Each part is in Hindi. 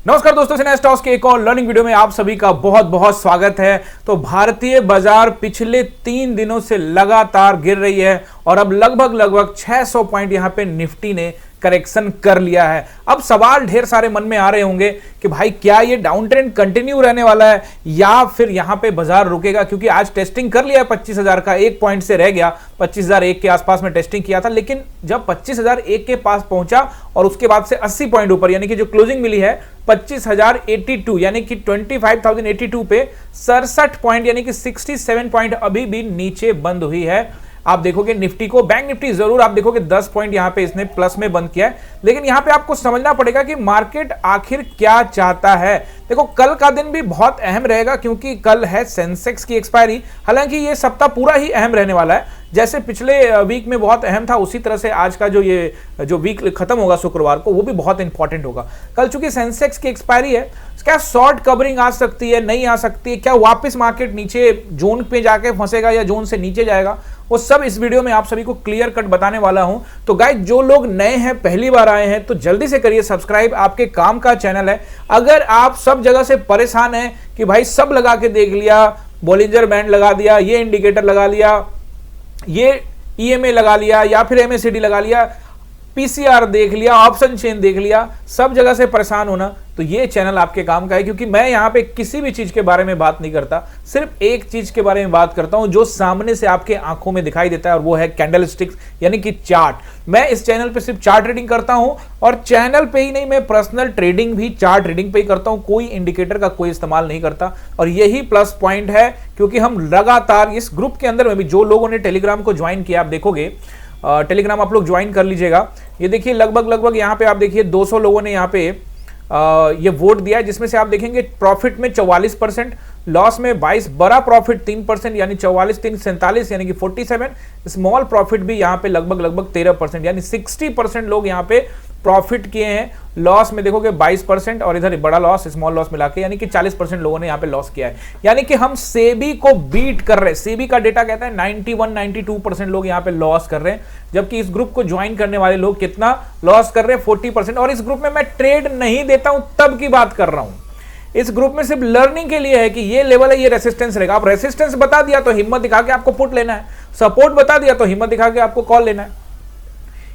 नमस्कार दोस्तों, सिने स्टॉक्स के एक और लर्निंग वीडियो में आप सभी का बहुत बहुत स्वागत है। तो भारतीय बाजार पिछले 3 दिनों से लगातार गिर रही है और अब लगभग 600 पॉइंट यहां पे निफ्टी ने करेक्शन कर लिया है। अब सवाल ढेर सारे मन में आ रहे होंगे कि भाई क्या ये डाउन ट्रेंड कंटिन्यू रहने वाला है या फिर यहां पे बाजार रुकेगा, क्योंकि आज टेस्टिंग कर लिया है 25,000 का, 1 पॉइंट से रह गया। 25,001 के आसपास में टेस्टिंग किया था, लेकिन जब 25,001 के पास पहुंचा और उसके बाद से 80 पॉइंट ऊपर, यानी कि जो क्लोजिंग मिली है 25,082 यानी कि 25,082 पे 67 पॉइंट यानी कि 67 पॉइंट अभी भी नीचे बंद हुई है। आप देखोगे निफ्टी को, बैंक निफ्टी जरूर आप देखोगे 10 पॉइंट यहां पे इसने प्लस में बंद किया है, लेकिन यहां पे आपको समझना पड़ेगा कि मार्केट आखिर क्या चाहता है। देखो कल का दिन भी बहुत अहम रहेगा क्योंकि कल है सेंसेक्स की एक्सपायरी। हालांकि ये सप्ताह पूरा ही अहम रहने वाला है, जैसे पिछले वीक में बहुत अहम था उसी तरह से आज का जो वीक खत्म होगा शुक्रवार को, वो भी बहुत इंपॉर्टेंट होगा। कल चूंकि सेंसेक्स की एक्सपायरी है, क्या शॉर्ट कवरिंग आ सकती है, नहीं आ सकती है, क्या वापस मार्केट नीचे जोन पे जाके फंसेगा या जोन से नीचे जाएगा, वो सब इस वीडियो में आप सभी को क्लियर कट बताने वाला हूं। तो गाइस, जो लोग नए हैं, पहली बार आए हैं, तो जल्दी से करिए सब्सक्राइब, आपके काम का चैनल है। अगर आप सब जगह से परेशान हैं कि भाई सब लगा के देख लिया, बॉलिंजर बैंड लगा दिया, ये इंडिकेटर लगा लिया, ये ईएमए लगा लिया या फिर एमएसीडी लगा लिया, पीसीआर देख लिया, ऑप्शन चेन देख लिया, सब जगह से परेशान होना, तो ये चैनल आपके काम का है। क्योंकि मैं यहां पे किसी भी चीज के बारे में बात नहीं करता, सिर्फ एक चीज के बारे में बात करता हूं जो सामने से आपके आंखों में दिखाई देता है, और वो है कैंडल स्टिक्स यानी कि चार्ट। मैं इस चैनल पे सिर्फ चार्ट ट्रेडिंग करता हूं, और चैनल पे ही नहीं, मैं पर्सनल ट्रेडिंग भी चार्ट ट्रेडिंग पे ही करता हूं, कोई इंडिकेटर का कोई इस्तेमाल नहीं करता। और यही प्लस पॉइंट है, क्योंकि हम लगातार इस ग्रुप के अंदर में भी, जो लोगों ने टेलीग्राम को ज्वाइन किया, आप देखोगे टेलीग्राम आप लोग ज्वाइन कर लीजिएगा। ये देखिए लगभग यहाँ पे आप देखिए 200 लोगों ने यहाँ पे ये वोट दिया है, जिसमें से आप देखेंगे प्रॉफिट में 44%, लॉस में 22, बड़ा प्रॉफिट 3% यानी 44, 3, 47 यानी कि 47, स्मॉल प्रॉफिट भी यहाँ पे लगभग 13% यानी 60% लोग यहाँ पे प्रॉफिट किए हैं। लॉस में देखोगे 22% और इधर बड़ा लॉस, स्मॉल लॉस मिला के यानी कि 40% लोगों ने यहाँ पे लॉस किया है। यानी कि हम सेबी को बीट कर रहे हैं। सेबी का डेटा कहता है 91-92% लोग यहाँ पे लॉस कर रहे हैं, जबकि इस ग्रुप को ज्वाइन करने वाले लोग कितना लॉस कर रहे हैं, 40%। और इस ग्रुप में मैं ट्रेड नहीं देता हूं, तब की बात कर रहा हूं। इस ग्रुप में सिर्फ लर्निंग के लिए है कि ये लेवल है, ये रेसिस्टेंस रहेगा। आप रेसिस्टेंस बता दिया तो हिम्मत दिखा के आपको पुट लेना है, सपोर्ट बता दिया तो हिम्मत दिखा के आपको कॉल लेना है।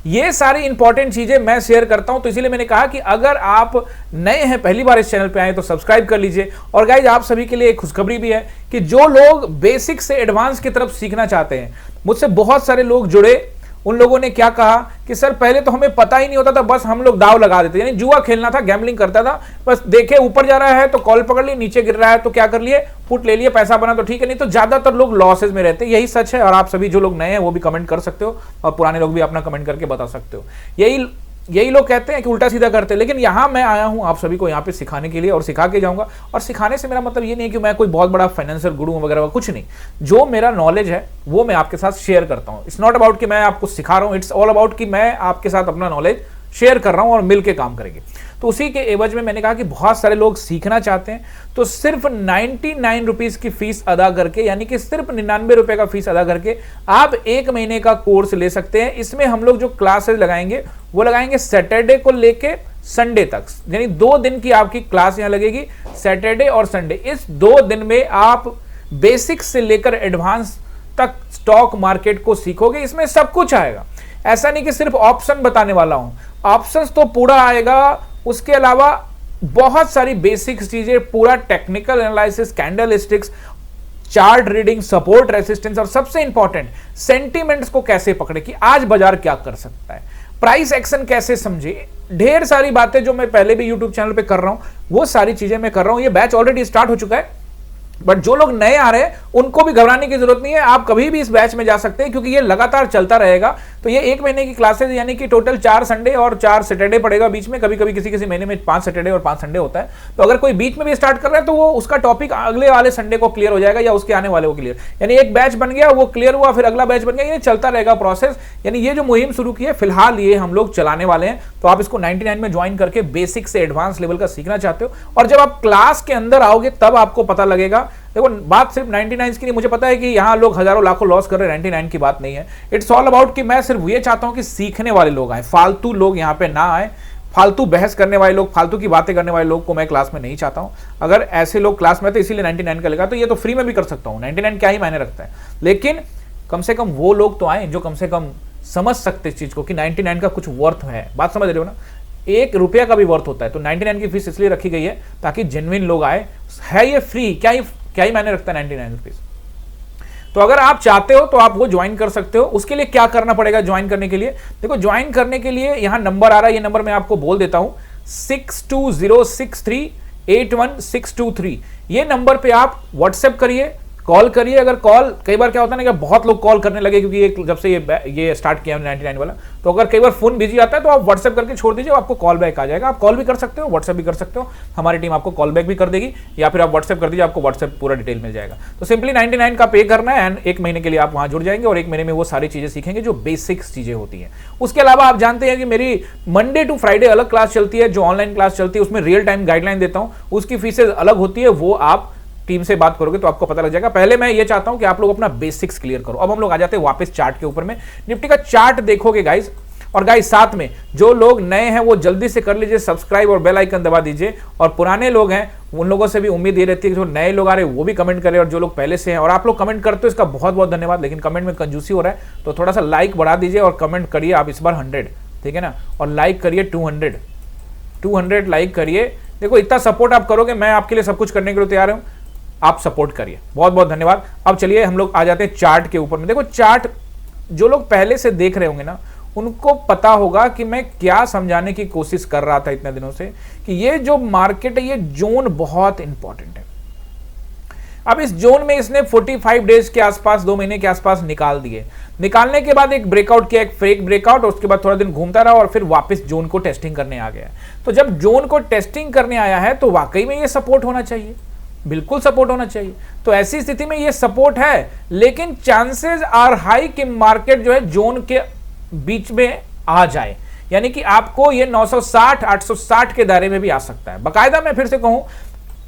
ये सारी इंपॉर्टेंट चीजें मैं शेयर करता हूं, तो इसीलिए मैंने कहा कि अगर आप नए हैं, पहली बार इस चैनल पे आए, तो सब्सक्राइब कर लीजिए। और गाइज, आप सभी के लिए एक खुशखबरी भी है कि जो लोग बेसिक से एडवांस की तरफ सीखना चाहते हैं, मुझसे बहुत सारे लोग जुड़े, उन लोगों ने क्या कहा कि सर पहले तो हमें पता ही नहीं होता था, बस हम लोग दाव लगा देते, यानी जुआ खेलना था, गैम्बलिंग करता था, बस देखे ऊपर जा रहा है तो कॉल पकड़ लिए, नीचे गिर रहा है तो क्या कर लिए, पुट ले लिए, पैसा बना तो ठीक है, नहीं तो ज्यादातर लोग लॉसेज में रहते हैं। यही सच है, और आप सभी जो लोग नए हैं वो भी कमेंट कर सकते हो, और पुराने लोग भी अपना कमेंट करके बता सकते हो। यही लोग कहते हैं कि उल्टा सीधा करते हैं, लेकिन यहां मैं आया हूं आप सभी को यहां पे सिखाने के लिए, और सिखा के जाऊंगा। और सिखाने से मेरा मतलब ये नहीं है कि मैं कोई बहुत बड़ा फाइनेंशियल गुरु वगैरह, कुछ नहीं। जो मेरा नॉलेज है वो मैं आपके साथ शेयर करता हूं। इट्स नॉट अबाउट कि मैं आपको सिखा रहा हूं, इट्स ऑल अबाउट कि मैं आपके साथ अपना नॉलेज शेयर कर रहा हूं और मिलकर काम करेंगे। तो उसी के एवज में मैंने कहा कि बहुत सारे लोग सीखना चाहते हैं, तो सिर्फ 99 रुपीज की फीस अदा करके, यानी कि सिर्फ 99 रुपए का फीस अदा करके आप 1 महीने का कोर्स ले सकते हैं। इसमें हम लोग जो क्लासेस लगाएंगे वो लगाएंगे सैटरडे को लेके संडे तक, यानी 2 दिन की आपकी क्लास यहां लगेगी, सैटरडे और संडे। इस 2 दिन में आप बेसिक से लेकर एडवांस तक स्टॉक मार्केट को सीखोगे। इसमें सब कुछ आएगा, ऐसा नहीं कि सिर्फ ऑप्शन बताने वाला हूं, ऑप्शंस तो पूरा आएगा, उसके अलावा बहुत सारी बेसिक चीजें, पूरा technical analysis, candle sticks, chart reading, support, resistance, और सबसे इंपॉर्टेंट सेंटीमेंट्स को कैसे पकड़े कि आज बाजार क्या कर सकता है, प्राइस एक्शन कैसे समझे। ढेर सारी बातें जो मैं पहले भी यूट्यूब चैनल पे कर रहा हूं, वो सारी चीजें मैं कर रहा हूं। ये बैच ऑलरेडी स्टार्ट हो चुका है, बट जो लोग नए आ रहे हैं उनको भी घबराने की जरूरत नहीं है। आप कभी भी इस बैच में जा सकते हैं, क्योंकि ये लगातार चलता रहेगा। तो ये 1 महीने की क्लासेस, यानी कि टोटल 4 संडे और 4 सैटरडे पड़ेगा बीच में। कभी कभी किसी महीने में 5 सैटरडे और 5 संडे होता है। तो अगर कोई बीच में भी स्टार्ट कर रहा है तो वो उसका टॉपिक अगले वाले संडे को क्लियर हो जाएगा, या उसके आने वाले को क्लियर, यानी एक बैच बन गया, वो क्लियर हुआ, फिर अगला बैच बन गया, ये चलता रहेगा प्रोसेस। यानी ये जो मुहिम शुरू की है, फिलहाल ये हम लोग चलाने वाले हैं। तो आप इसको 99 में ज्वाइन करके बेसिक से एडवांस लेवल का सीखना चाहते हो, और जब आप क्लास के अंदर आओगे तब आपको पता लगेगा। देखो, बात सिर्फ 99 की नहीं, मुझे पता है कि यहां लोग हजारों लाखों लॉस कर रहे हैं, 99 की बात नहीं है। इट्स ऑल अबाउट कि मैं सिर्फ ये चाहता हूं कि सीखने वाले लोग आए, फालतू लोग यहां पे ना आए। फालतू बहस करने वाले लोग, फालतू की बातें करने वाले लोग को मैं क्लास में नहीं चाहता हूं। अगर ऐसे लोग क्लास में, तो इसीलिए 99 का लगा, तो ये तो फ्री में भी कर सकता हूं, 99 क्या ही मायने रखता है। लेकिन कम से कम वो लोग तो आए जो कम से कम समझ सकते इस चीज को कि 99 का कुछ वर्थ है। बात समझ रहे हो ना, 1 रुपया का भी वर्थ होता है। तो 99 की फीस इसलिए रखी गई है ताकि जेन्युइन लोग आए। है ये फ्री, क्या ही मायने रखता है 99 रुपीज। तो अगर आप चाहते हो तो आप वो ज्वाइन कर सकते हो। उसके लिए क्या करना पड़ेगा ज्वाइन करने के लिए? देखो, ज्वाइन करने के लिए यहां नंबर आ रहा है, ये नंबर मैं आपको बोल देता हूं, 6206381623। ये नंबर पे आप व्हाट्सएप करिए, कॉल करिए। अगर कॉल, कई बार क्या होता है ना कि बहुत लोग कॉल करने लगे, क्योंकि जब से ये स्टार्ट किया 99 वाला, तो अगर कई बार फोन बिजी आता है तो आप व्हाट्सएप करके छोड़ दीजिए, आपको कॉल बैक आ जाएगा। आप कॉल भी कर सकते हो, व्हाट्सएप भी कर सकते हो, हमारी टीम आपको कॉल बैक भी कर देगी, या फिर आप व्हाट्सएप कर दीजिए, आपको व्हाट्सएप पूरा डिटेल मिल जाएगा। तो सिंपली 99 का पे करना है एंड 1 महीने के लिए आप वहां जुड़ जाएंगे और 1 महीने में वो सारी चीजें सीखेंगे जो बेसिक्स चीजें होती हैं। उसके अलावा आप जानते हैं कि मेरी मंडे टू फ्राइडे अलग क्लास चलती है, जो ऑनलाइन क्लास चलती है, उसमें रियल टाइम गाइडलाइन देता हूं, उसकी फीसेज अलग होती है। वो आप टीम से बात करोगे तो आपको पता लग जाएगा। पहले मैं ये चाहता हूं कि आप लोग अपना बेसिक्स क्लियर करो। अब हम लोग आ जाते हैं वापस चार्ट के ऊपर में। निफ्टी का चार्ट देखोगे गाइस, और गाइस साथ में जो लोग नए हैं वो जल्दी से कर लीजिए सब्सक्राइब और बेल आइकन दबा दीजिए, और पुराने लोग हैं उन लोगों से भी उम्मीद ये रहती है कि जो नए लोग आ रहे हैं वो भी कमेंट करें, और जो लोग पहले से हैं, और आप लोग कमेंट करते हो इसका बहुत बहुत धन्यवाद, लेकिन कमेंट में कंजूसी हो रहा है तो थोड़ा सा लाइक बढ़ा दीजिए और कमेंट करिए आप इस बार 100, ठीक है ना, और लाइक करिए 200 लाइक करिए। देखो, इतना सपोर्ट आप करोगे, मैं आपके लिए सब कुछ करने के लिए तैयार हूं, आप सपोर्ट करिए। बहुत बहुत धन्यवाद। अब चलिए हम लोग आ जाते हैं चार्ट के ऊपर में। देखो, चार्ट जो लोग पहले से देख रहे होंगे ना, उनको पता होगा कि मैं क्या समझाने की कोशिश कर रहा था इतने दिनों से, कि ये जो मार्केट है, ये जोन बहुत इंपॉर्टेंट है। अब इस जोन में इसने 45 डेज के आसपास, 2 महीने के आसपास निकाल दिए। निकालने के बाद एक ब्रेकआउट किया, एक फेक ब्रेकआउट, और उसके बाद थोड़ा दिन घूमता रहा और फिर वापस जोन को टेस्टिंग करने आ गया। तो जब जोन को टेस्टिंग करने आया है तो वाकई में ये सपोर्ट होना चाहिए, बिल्कुल सपोर्ट होना चाहिए। तो ऐसी स्थिति में ये सपोर्ट है, लेकिन चांसेस आर हाई कि मार्केट जो है जोन के बीच में आ जाए, यानी कि आपको ये 960 860 के दायरे में भी आ सकता है। बाकायदा मैं फिर से कहूं,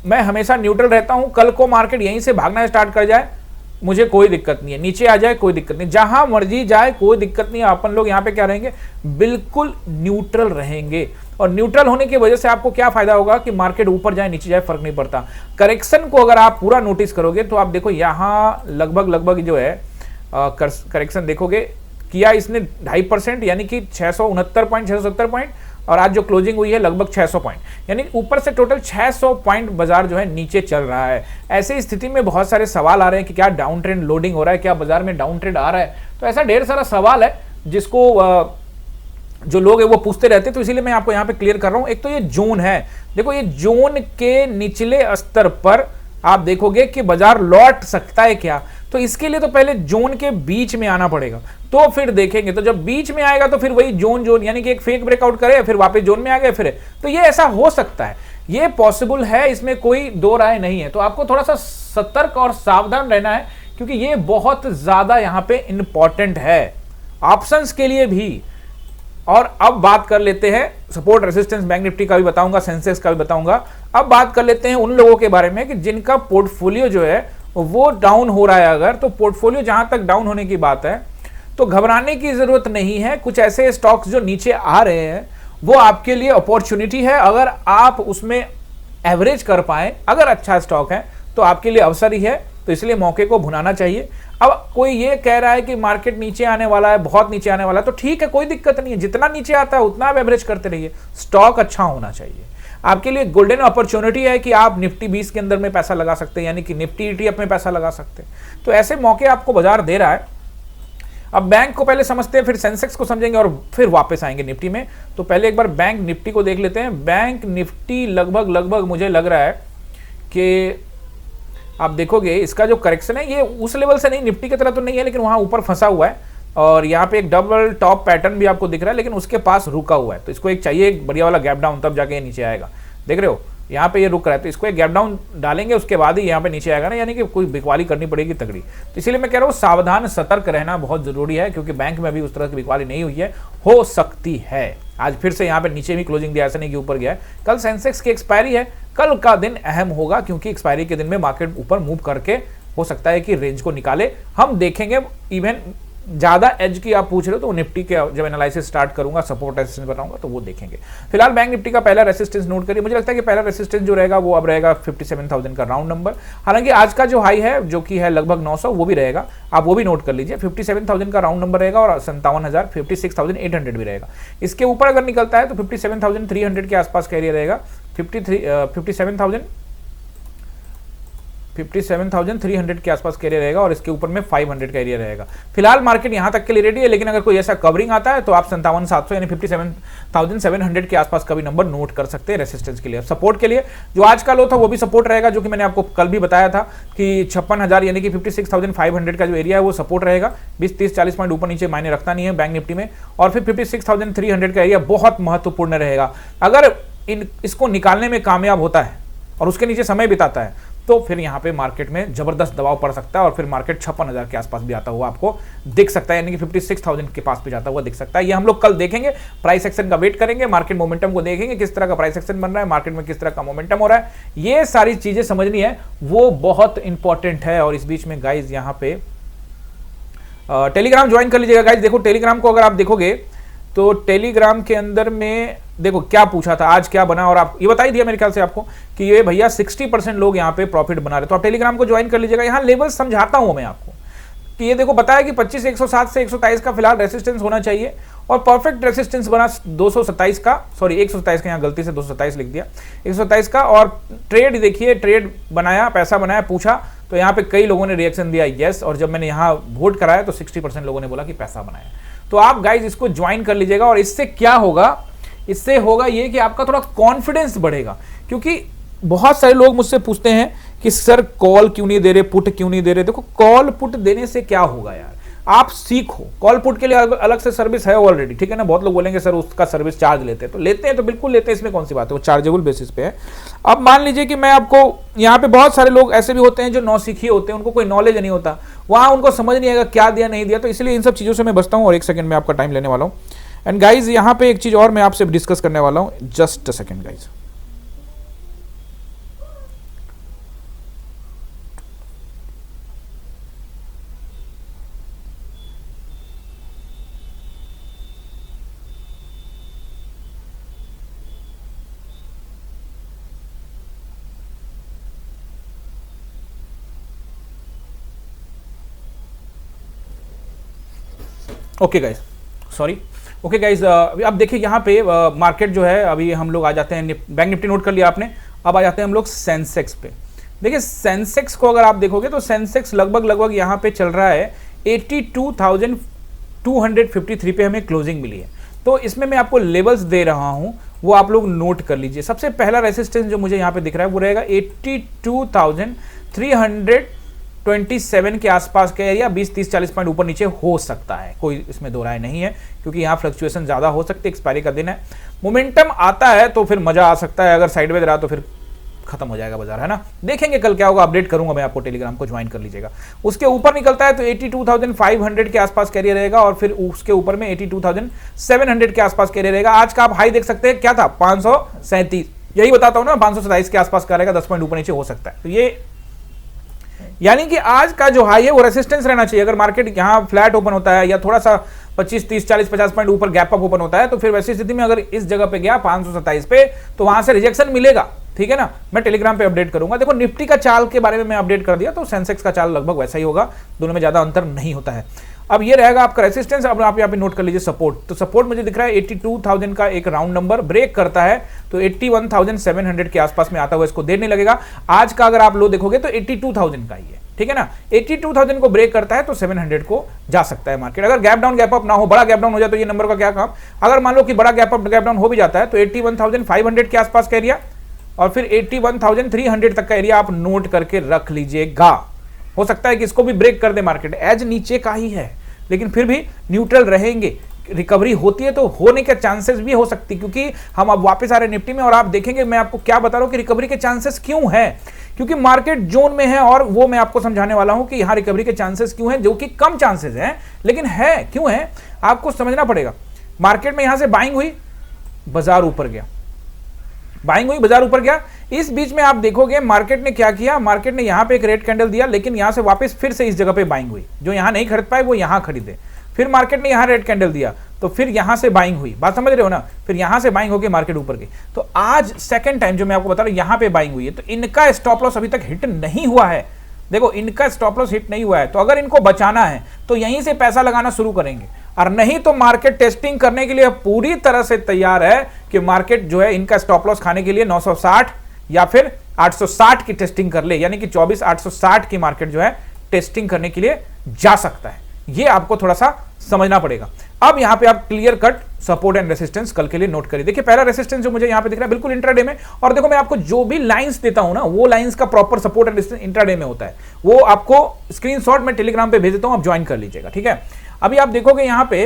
मैं हमेशा न्यूट्रल रहता हूं। कल को मार्केट यहीं से भागना स्टार्ट कर जाए, मुझे कोई दिक्कत नहीं है, नीचे आ जाए कोई दिक्कत नहीं, जहां मर्जी जाए कोई दिक्कत नहीं है। अपन लोग यहां पे क्या रहेंगे, बिल्कुल न्यूट्रल रहेंगे। और न्यूट्रल होने की वजह से आपको क्या फायदा होगा कि मार्केट ऊपर जाए नीचे जाए फर्क नहीं पड़ता। करेक्शन को अगर आप पूरा नोटिस करोगे तो आप देखो, यहां लगभग जो है करेक्शन देखोगे, किया इसने 2.5%, यानी कि 669 पॉइंट, 670 पॉइंट, और आज जो क्लोजिंग हुई है लगभग 600 पॉइंट, यानी ऊपर से टोटल 600 पॉइंट बाजार जो है नीचे चल रहा है। ऐसी स्थिति में बहुत सारे सवाल आ रहे हैं कि क्या डाउन ट्रेंड लोडिंग हो रहा है, क्या बाजार में डाउन ट्रेंड आ रहा है। तो ऐसा ढेर सारा सवाल है जिसको जो लोग है वो पूछते रहते हैं, तो इसीलिए मैं आपको यहाँ पे क्लियर कर रहा हूँ। एक तो ये जोन है, देखो ये जोन के निचले स्तर पर आप देखोगे कि बाजार लौट सकता है क्या, तो इसके लिए तो पहले जोन के बीच में आना पड़ेगा, तो फिर देखेंगे। तो जब बीच में आएगा तो फिर वही जोन यानी कि एक फेक ब्रेकआउट करे, फिर वापस जोन में आ गए फिर, तो ये ऐसा हो सकता है, ये पॉसिबल है, इसमें कोई दो राय नहीं है। तो आपको थोड़ा सा सतर्क और सावधान रहना है, क्योंकि ये बहुत ज्यादा यहां पे इंपॉर्टेंट है ऑप्शंस के लिए भी। और अब बात कर लेते हैं सपोर्ट रेजिस्टेंस, बैंक निफ्टी का भी बताऊंगा, सेंसेक्स का भी बताऊंगा। अब बात कर लेते हैं उन लोगों के बारे में कि जिनका पोर्टफोलियो जो है वो डाउन हो रहा है। अगर तो पोर्टफोलियो जहां तक डाउन होने की बात है तो घबराने की जरूरत नहीं है। कुछ ऐसे स्टॉक्स जो नीचे आ रहे हैं वो आपके लिए अपॉर्चुनिटी है, अगर आप उसमें एवरेज कर पाए, अगर अच्छा स्टॉक है तो आपके लिए अवसर ही है, तो इसलिए मौके को भुनाना चाहिए। अब कोई ये कह रहा है कि मार्केट नीचे आने वाला है, बहुत नीचे आने वाला है, तो ठीक है, कोई दिक्कत नहीं है, जितना नीचे आता है उतना आप एवरेज करते रहिए, स्टॉक अच्छा होना चाहिए। आपके लिए गोल्डन अपॉर्चुनिटी है कि आप निफ्टी 20 के अंदर में पैसा लगा सकते हैं, यानी कि निफ्टी ETF में पैसा लगा सकते हैं। तो ऐसे मौके आपको बाजार दे रहा है। अब बैंक को पहले समझते हैं, फिर सेंसेक्स को समझेंगे और फिर वापस आएंगे निफ्टी में। तो पहले एक बार बैंक निफ्टी को देख लेते हैं। बैंक निफ्टी लगभग मुझे लग रहा है कि आप देखोगे इसका जो करेक्शन है ये उस लेवल से नहीं, निफ्टी की तरह तो नहीं है, लेकिन वहां ऊपर फंसा हुआ है, और यहाँ पे एक डबल टॉप पैटर्न भी आपको दिख रहा है, लेकिन उसके पास रुका हुआ है। तो इसको एक चाहिए एक बढ़िया वाला गैप डाउन, तब जाके नीचे आएगा। देख रहे हो यहाँ पे ये रुक रहा है, तो इसको एक गैप डाउन डालेंगे, उसके बाद ही यहाँ पे नीचे आएगा ना, यानी कि कोई बिकवाली करनी पड़ेगी तगड़ी। तो इसीलिए मैं कह रहा हूँ सावधान सतर्क रहना बहुत जरूरी है, क्योंकि बैंक में अभी उस तरह की बिकवाली नहीं हुई है, हो सकती है। आज फिर से यहाँ पे नीचे भी क्लोजिंग दिया, ऐसा नहीं कि ऊपर गया है। कल सेंसेक्स की एक्सपायरी है, कल का दिन अहम होगा, क्योंकि एक्सपायरी के दिन में मार्केट ऊपर मूव करके हो सकता है कि रेंज को निकाले। हम देखेंगे, इवन ज्यादा एज की आप पूछ रहे हो तो निफ्टी के जब एनालिसिस स्टार्ट करूंगा, सपोर्ट रेसिस्टेंस बताऊंगा तो वो देखेंगे। फिलहाल बैंक निफ्टी का पहला रेसिस्टेंस नोट करिए। मुझे लगता है कि पहला रेसिस्टेंस जो रहेगा वो अब रहेगा 57,000 का राउंड नंबर। हालांकि आज का जो हाई है जो कि है लगभग 900, वो भी रहेगा, आप वो भी नोट कर लीजिए। 57,000 का राउंड नंबर रहेगा और 57,000 56,800 भी रहेगा। इसके ऊपर अगर निकलता है तो 57,300 के आसपास का एरिया रहेगा। 57,300 के आसपास का एरिया रहेगा और इसके ऊपर में 500 का एरिया रहेगा। फिलहाल मार्केट यहां तक के लिए रेडी है, लेकिन अगर कोई ऐसा कवरिंग आता है तो आप 57,700 यानी 57,700 के आसपास का भी नंबर नोट कर सकते हैं रेसिस्टेंस के लिए। सपोर्ट के लिए जो आज का लो था वो भी सपोर्ट रहेगा, जो कि मैंने आपको कल भी बताया था कि 56,000 यानी कि 56,500 का जो एरिया है वो सपोर्ट रहेगा। 20, 30, 40 पॉइंट ऊपर नीचे मायने रखता नहीं है बैंक निफ्टी में। और फिर 56,300 का एरिया बहुत महत्वपूर्ण रहेगा। अगर इसको निकालने में कामयाब होता है और उसके नीचे समय बिताता है तो फिर यहां पे मार्केट में जबरदस्त दबाव पड़ सकता है और फिर मार्केट 56,000 के आसपास भी आता हुआ आपको दिख सकता है, यानी कि 56,000 के पास भी जाता हुआ दिख सकता है। ये हम लोग कल देखेंगे, प्राइस एक्शन का वेट करेंगे, मार्केट मोमेंटम को देखेंगे, किस तरह का प्राइस एक्शन बन रहा है, मार्केट में किस तरह का मोमेंटम हो रहा है, ये सारी चीजें समझनी है, वो बहुत इंपॉर्टेंट है। और इस बीच में गाइज यहाँ पे टेलीग्राम ज्वाइन कर लीजिएगा। गाइज देखो टेलीग्राम को अगर आप देखोगे तो टेलीग्राम के अंदर में देखो क्या पूछा था, आज क्या बना, और आप ये बता ही दिया मेरे ख्याल से आपको कि ये भैया 60% लोग यहाँ पे प्रॉफिट बना रहे, तो आप टेलीग्राम को ज्वाइन कर लीजिएगा। यहाँ लेवल समझाता हूं मैं आपको कि ये देखो बताया कि 25,107 से 127 का फिलहाल रेसिस्टेंस होना चाहिए और परफेक्ट रेसिस्टेंस बना 227 का, सॉरी 127 का, यहाँ गलती से 227 लिख दिया, 127 का। और ट्रेड देखिए, ट्रेड बनाया, पैसा बनाया, पूछा तो यहाँ पे कई लोगों ने रिएक्शन दिया यस, और जब मैंने यहाँ वोट कराया तो 60% लोगों ने बोला कि पैसा बनाया। तो आप गाइज इसको ज्वाइन कर लीजिएगा और इससे क्या होगा, इससे होगा ये कि आपका थोड़ा कॉन्फिडेंस बढ़ेगा। क्योंकि बहुत सारे लोग मुझसे पूछते हैं कि सर कॉल क्यों नहीं दे रहे, पुट क्यों नहीं दे रहे। देखो कॉल पुट देने से क्या होगा यार, आप सीखो। कॉल पुट के लिए अलग से सर्विस है ऑलरेडी, ठीक है ना। बहुत लोग बोलेंगे सर उसका सर्विस चार्ज लेते हैं, तो लेते हैं, तो बिल्कुल लेते हैं, इसमें कौन सी बात है, वो चार्जेबल बेसिस पे है। अब मान लीजिए कि मैं आपको, यहाँ पे बहुत सारे लोग ऐसे भी होते हैं जो नौसिखिए होते हैं, उनको कोई नॉलेज नहीं होता, वहां उनको समझ नहीं आएगा क्या दिया नहीं दिया, तो इसलिए इन सब चीजों से मैं बचता हूँ और एक सेकंड में आपका टाइम लेने वाला हूँ। एंड गाइज यहाँ पे एक चीज और मैं आपसे डिस्कस करने वाला हूँ, just a second guys. Okay guys, sorry. Okay guys, अब देखिए यहाँ पे मार्केट जो है, अभी हम लोग आ जाते हैं, बैंक निफ्टी नोट कर लिया आपने, अब आ जाते हैं हम लोग सेंसेक्स पे। देखिए सेंसेक्स को अगर आप देखोगे तो सेंसेक्स लगभग यहाँ पे चल रहा है 82,253 पे हमें क्लोजिंग मिली है। तो इसमें मैं आपको लेवल्स दे रहा हूं, वो आप लोग नोट कर लीजिए। सबसे पहला रेसिस्टेंस जो मुझे यहाँ पे दिख रहा है वो रहेगा 82,327 के आसपास का एरिया। 20, 30, 40 पॉइंट ऊपर नीचे हो सकता है, कोई इसमें दो राय नहीं है, क्योंकि यहाँ फ्लक्चुएशन ज्यादा हो सकती है, एक्सपायरी का दिन है। मोमेंटम आता है तो फिर मजा आ सकता है, अगर साइडवेज रहा तो फिर खत्म हो जाएगा बाजार, है ना। देखेंगे कल क्या होगा, अपडेट करूंगा मैं आपको, टेलीग्राम को ज्वाइन कर लीजिएगा। उसके ऊपर निकलता है तो 82,500 के आसपास कैरियर रहेगा और फिर उसके ऊपर में 82,700 के आसपास कैरियर रहेगा। आज का आप हाई देख सकते हैं, क्या था, 537, यही बताता हूं ना, 527 के आसपास का रहेगा, 10 पॉइंट ऊपर नीचे हो सकता है। तो ये यानी कि आज का जो हाई है वो रेसिस्टेंस रहना चाहिए। अगर मार्केट यहां फ्लैट ओपन होता है या थोड़ा सा 25, 30, 40, 50 पॉइंट ऊपर गैप अप ओपन होता है, तो फिर वैसी स्थिति में अगर इस जगह पे गया 527 पे, तो वहां से रिजेक्शन मिलेगा, ठीक है ना। मैं टेलीग्राम पे अपडेट करूंगा। देखो निफ्टी का चाल के बारे में मैं अपडेट कर दिया, तो सेंसेक्स का चाल लगभग वैसा ही होगा, दोनों में ज्यादा अंतर नहीं होता है। अब ये रहेगा आपका रेसिस्टेंस। अब आप यहाँ पे नोट कर लीजिए सपोर्ट। तो सपोर्ट मुझे दिख रहा है 82,000 का एक राउंड नंबर ब्रेक करता है तो 81,700 के आसपास में आता हुआ इसको देर नहीं लगेगा। आज का अगर आप लो देखोगे तो 82,000 का ही है, ठीक है ना। 82,000 को ब्रेक करता है तो 700 को जा सकता है मार्केट। अगर गैप डाउन गैप अप ना हो, बड़ा गैप डाउन हो जाए तो ये नंबर का क्या काम। अगर मान लो कि बड़ा गैप अप गैप डाउन हो भी जाता है तो 81,500 के आसपास का एरिया और फिर 81,300 तक का एरिया आप नोट करके रख लीजिएगा। हो सकता है कि इसको भी ब्रेक कर दे मार्केट, एज नीचे का ही है लेकिन फिर भी न्यूट्रल रहेंगे। रिकवरी होती है तो होने के चांसेस भी हो सकती, क्योंकि हम अब वापस आ रहे निफ्टी में और आप देखेंगे मैं आपको क्या बता रहा हूं कि रिकवरी के चांसेस क्यों है, क्योंकि मार्केट जोन में है और वो मैं आपको समझाने वाला हूं कि यहां रिकवरी के चांसेस क्यों हैं, जो कि कम चांसेस हैं लेकिन है क्यों है आपको समझना पड़ेगा। मार्केट में यहां से बाइंग हुई, बाजार ऊपर गया, बाइंग हुई, बाजार ऊपर गया। इस बीच में आप देखोगे मार्केट ने क्या किया, मार्केट ने यहां पे एक रेड कैंडल दिया लेकिन यहां से वापस फिर से इस जगह पे बाइंग हुई। जो यहां नहीं खरीद पाए वो यहां खरीदे, फिर मार्केट ने यहां रेड कैंडल दिया तो फिर यहां से बाइंग हुई, बात समझ रहे हो ना, फिर यहां से बाइंग होकर मार्केट ऊपर गई। तो आज सेकंड टाइम जो मैं आपको बता रहा हूं यहां पे बाइंग हुई है, तो इनका स्टॉप लॉस अभी तक हिट नहीं हुआ है। देखो इनका स्टॉप लॉस हिट नहीं हुआ है, तो अगर इनको बचाना है तो यहीं से पैसा लगाना शुरू करेंगे, और नहीं तो मार्केट टेस्टिंग करने के लिए पूरी तरह से तैयार है कि मार्केट जो है इनका स्टॉप लॉस खाने के लिए 960 या फिर 860 की टेस्टिंग कर ले, यानी कि 24,860 की मार्केट जो है टेस्टिंग करने के लिए जा सकता है। ये आपको थोड़ा सा समझना पड़ेगा। अब यहां पे आप clear cut support and resistance कल के लिए नोट करिए। देखिए पहला रेसिस्टेंस जो मुझे यहां पे दिख रहा है बिल्कुल इंट्राडे में, और देखो मैं आपको जो भी लाइंस देता हूं ना वो लाइंस का proper support and resistance intraday में होता है, वो आपको स्क्रीनशॉट में टेलीग्राम पे भेज देता हूं, आप ज्वाइन कर लीजिएगा, ठीक है। अभी आप देखोगे यहां पे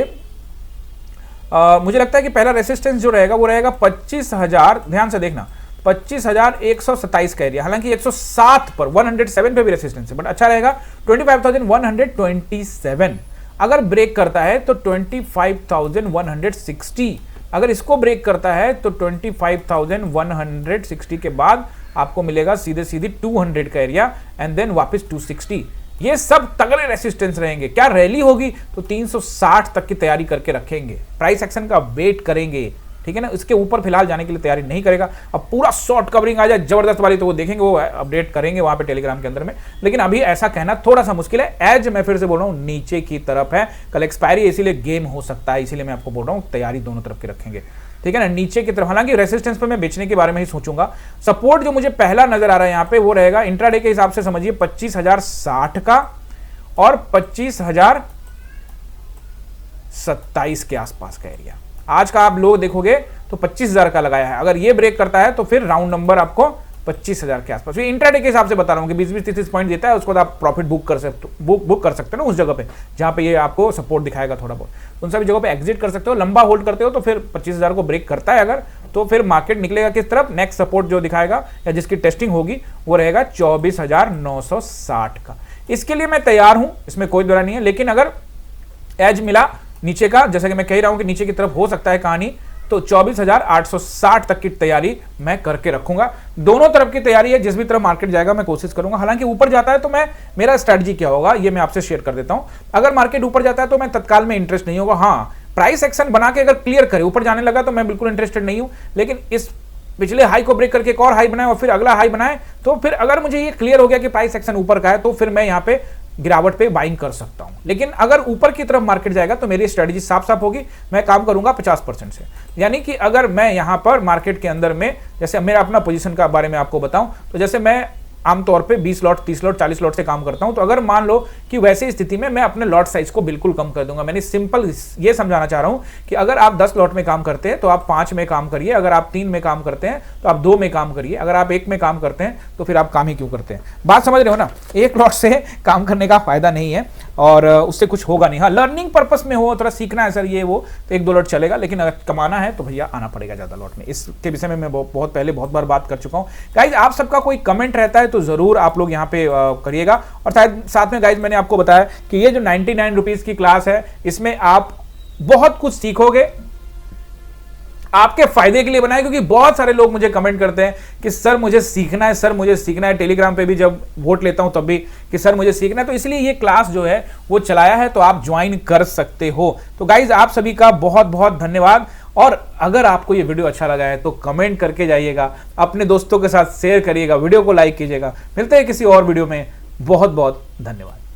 मुझे लगता है कि पहला रेसिस्टेंस जो रहेगा वो रहेगा 25,000, ध्यान से देखना 25,127 का एरिया, हालांकि 107 पर 107 पे भी रेसिस्टेंस है, बट अच्छा रहेगा 25,127। अगर ब्रेक करता है तो 25,160, अगर इसको ब्रेक करता है तो 25,160 के बाद आपको मिलेगा सीधे सीधे 200 का एरिया एंड देन वापस 260। ये सब तगड़े रेसिस्टेंस रहेंगे। क्या रैली होगी तो 360 तक की तैयारी करके रखेंगे, प्राइस एक्शन का वेट करेंगे, ठीक है ना। इसके ऊपर फिलहाल जाने के लिए तैयारी नहीं करेगा। अब पूरा शॉर्ट कवरिंग आ जाए जबरदस्त वाली तो वो देखेंगे, वो अपडेट करेंगे वहां पे टेलीग्राम के अंदर में, लेकिन अभी ऐसा कहना थोड़ा सा मुश्किल है। एज मैं फिर से बोल रहा हूं नीचे की तरफ है, कल एक्सपायरी इसीलिए गेम हो सकता है, इसीलिए मैं आपको बोल रहा हूं तैयारी दोनों तरफ की रखेंगे, ठीक है ना, नीचे की तरफ। हालांकि रेसिस्टेंस पे मैं बेचने के बारे में ही सोचूंगा। सपोर्ट जो मुझे पहला नजर आ रहा है यहाँ पे वो रहेगा इंट्राडे के हिसाब से समझिए 25,060 का और 25,027 के आसपास का एरिया। आज का आप लोग देखोगे तो 25,000 का लगाया है, अगर ये ब्रेक करता है तो फिर राउंड नंबर आपको 25,000 के आसपास। इंट्राडे के हिसाब से बता रहा हूं कि 20-30 पॉइंट देता है, उसको तो आप प्रॉफिट बुक कर सकते हो ना उस जगह पे जहां पे ये आपको सपोर्ट दिखाएगा थोड़ा बहुत, उन सभी जगहों पे एग्जिट कर सकते हो। लंबा होल्ड करते हो तो फिर 25,000 को ब्रेक करता है अगर, तो फिर मार्केट निकलेगा किस तरफ, नेक्स्ट सपोर्ट जो दिखाएगा या जिसकी टेस्टिंग होगी वो रहेगा 24,960 का। इसके लिए मैं तैयार हूं, इसमें कोई दौरा नहीं है, लेकिन अगर एज मिला नीचे का, जैसा कि मैं कह रहा हूं कि नीचे की तरफ हो सकता है कहानी, तो 24,860 तक की तैयारी मैं करके रखूंगा। दोनों तरफ की तैयारी है, जिस भी तरफ मार्केट जाएगा मैं कोशिश करूंगा। हालांकि ऊपर जाता है तो मेरा स्ट्रेटजी क्या होगा ये मैं आपसे शेयर कर देता हूं। अगर मार्केट ऊपर जाता है तो मैं तत्काल में इंटरेस्ट नहीं होगा। हाँ, प्राइस एक्शन बना के अगर क्लियर करे ऊपर जाने लगा तो मैं बिल्कुल इंटरेस्टेड नहीं हूं, लेकिन इस पिछले हाई को ब्रेक करके एक और हाई बनाए और फिर अगला हाई बनाए, तो फिर अगर मुझे ये क्लियर हो गया कि प्राइस एक्शन ऊपर का है तो फिर मैं यहां पे गिरावट पे बाइंग कर सकता हूं। लेकिन अगर ऊपर की तरफ मार्केट जाएगा तो मेरी स्ट्रेटजी साफ साफ होगी, मैं काम करूंगा 50% से। यानी कि अगर मैं यहां पर मार्केट के अंदर में, जैसे मेरा अपना पोजीशन का बारे में आपको बताऊं, तो जैसे मैं आमतौर पे 20 लॉट, 30 लॉट, 40 लॉट से काम करता हूं, तो अगर मान लो कि वैसी स्थिति में मैं अपने लॉट साइज को बिल्कुल कम कर दूंगा। मैंने सिंपल ये समझाना चाह रहा हूं कि अगर आप 10 लॉट में काम करते हैं तो आप 5 में काम करिए, अगर आप 3 में काम करते हैं तो आप 2 में काम करिए, अगर आप 1 में काम करते हैं तो फिर आप काम ही क्यों करते हैं। बात समझ रहे हो ना, एक लॉट से काम करने का फायदा नहीं है और उससे कुछ होगा नहीं। हाँ, लर्निंग पर्पस में हो, थोड़ा सीखना है सर ये वो, तो 1-2 लॉट चलेगा, लेकिन अगर कमाना है तो भैया आना पड़ेगा ज्यादा लॉट में। इसके विषय में मैं बहुत पहले बहुत बार बात कर चुका हूं। गाइज आप सबका कोई कमेंट रहता है तो जरूर आप लोग यहाँ पे करिएगा। और शायद साथ में गाइज मैंने आपको बताया कि ये जो 99 रुपीज की क्लास है इसमें आप बहुत कुछ सीखोगे, आपके फायदे के लिए बनाए, क्योंकि बहुत सारे लोग मुझे कमेंट करते हैं कि सर मुझे सीखना है, सर मुझे सीखना है। टेलीग्राम पे भी जब वोट लेता हूं तब भी कि सर मुझे सीखना है, तो इसलिए ये क्लास जो है वो चलाया है, तो आप ज्वाइन कर सकते हो। तो गाइज आप सभी का बहुत बहुत धन्यवाद। और अगर आपको ये वीडियो अच्छा लगा है तो कमेंट करके जाइएगा, अपने दोस्तों के साथ शेयर करिएगा, वीडियो को लाइक कीजिएगा। मिलते हैं किसी और वीडियो में, बहुत बहुत धन्यवाद।